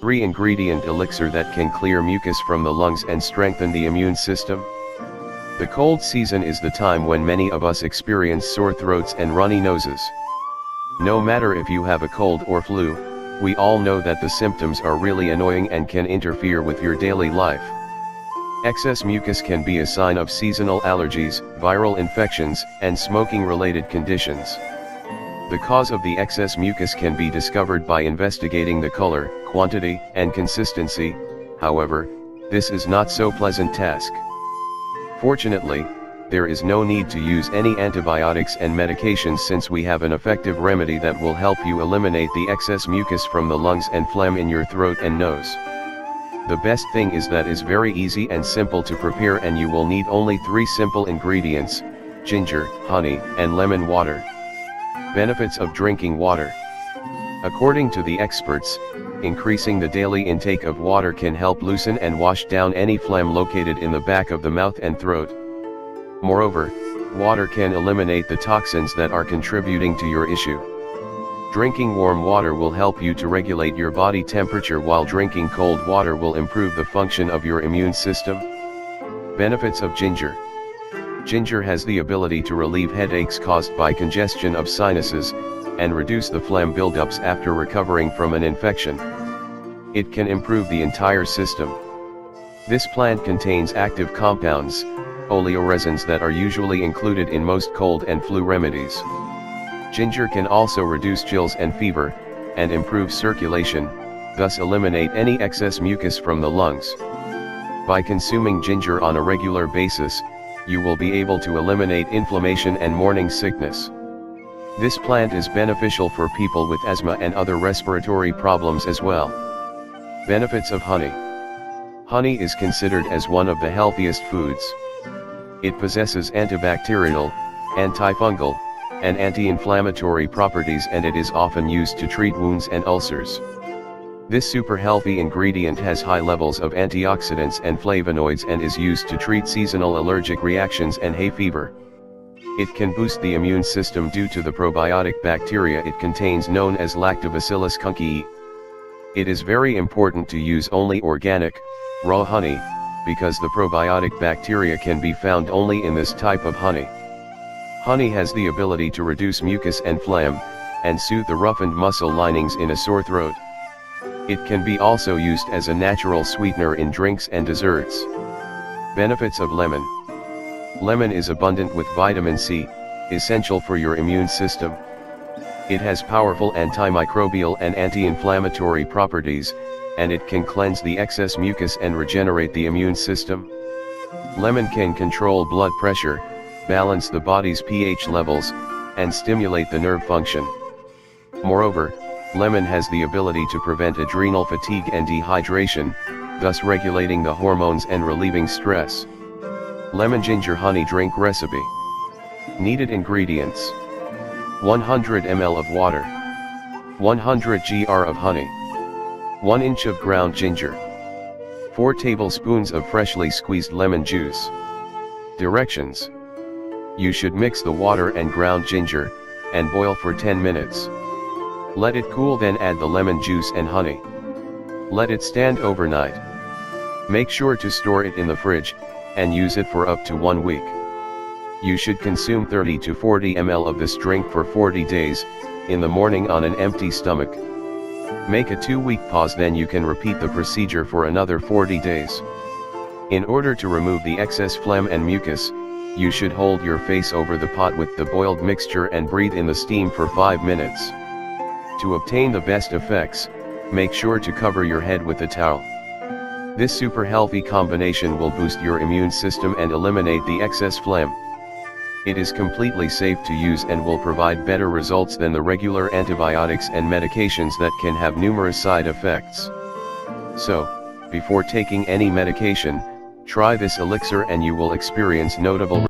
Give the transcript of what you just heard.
3-ingredient elixir that can clear mucus from the lungs and strengthen the immune system. The cold season is the time when many of us experience sore throats and runny noses. No matter if you have a cold or flu, we all know that the symptoms are really annoying and can interfere with your daily life. Excess mucus can be a sign of seasonal allergies, viral infections, and smoking-related conditions. The cause of the excess mucus can be discovered by investigating the color, quantity, and consistency. However, this is not so pleasant task. Fortunately, there is no need to use any antibiotics and medications since we have an effective remedy that will help you eliminate the excess mucus from the lungs and phlegm in your throat and nose. The best thing is that is very easy and simple to prepare, and you will need only 3 simple ingredients: ginger, honey, and lemon water. Benefits of drinking water. According to the experts, increasing the daily intake of water can help loosen and wash down any phlegm located in the back of the mouth and throat. Moreover, water can eliminate the toxins that are contributing to your issue. Drinking warm water will help you to regulate your body temperature, while drinking cold water will improve the function of your immune system. Benefits of ginger. Ginger has the ability to relieve headaches caused by congestion of sinuses, and reduce the phlegm buildups after recovering from an infection. It can improve the entire system. This plant contains active compounds, oleoresins, that are usually included in most cold and flu remedies. Ginger can also reduce chills and fever, and improve circulation, thus eliminate any excess mucus from the lungs. By consuming ginger on a regular basis, you will be able to eliminate inflammation and morning sickness. This plant is beneficial for people with asthma and other respiratory problems as well. Benefits of honey. Honey is considered as one of the healthiest foods. It possesses antibacterial, antifungal, and anti-inflammatory properties, and it is often used to treat wounds and ulcers. This super healthy ingredient has high levels of antioxidants and flavonoids and is used to treat seasonal allergic reactions and hay fever. It can boost the immune system due to the probiotic bacteria it contains, known as Lactobacillus cuncii. It is very important to use only organic, raw honey, because the probiotic bacteria can be found only in this type of honey. Honey has the ability to reduce mucus and phlegm, and soothe the roughened muscle linings in a sore throat. It can be also used as a natural sweetener in drinks and desserts. Benefits of lemon. Lemon is abundant with vitamin C, essential for your immune system. It has powerful antimicrobial and anti-inflammatory properties, and it can cleanse the excess mucus and regenerate the immune system. Lemon can control blood pressure, balance the body's pH levels, and stimulate the nerve function. Moreover, lemon has the ability to prevent adrenal fatigue and dehydration, thus regulating the hormones and relieving stress. Lemon ginger honey drink recipe. Needed ingredients: 100 ml of water, 100 gr of honey, 1 inch of ground ginger, 4 tablespoons of freshly squeezed lemon juice. Directions: you should mix the water and ground ginger, and boil for 10 minutes. Let it cool, then add the lemon juice and honey. Let it stand overnight. Make sure to store it in the fridge, and use it for up to 1 week. You should consume 30 to 40 ml of this drink for 40 days, in the morning on an empty stomach. Make a 2-week pause, then you can repeat the procedure for another 40 days. In order to remove the excess phlegm and mucus, you should hold your face over the pot with the boiled mixture and breathe in the steam for 5 minutes. To obtain the best effects, make sure to cover your head with a towel. This super healthy combination will boost your immune system and eliminate the excess phlegm. It is completely safe to use and will provide better results than the regular antibiotics and medications that can have numerous side effects. So, before taking any medication, try this elixir and you will experience notable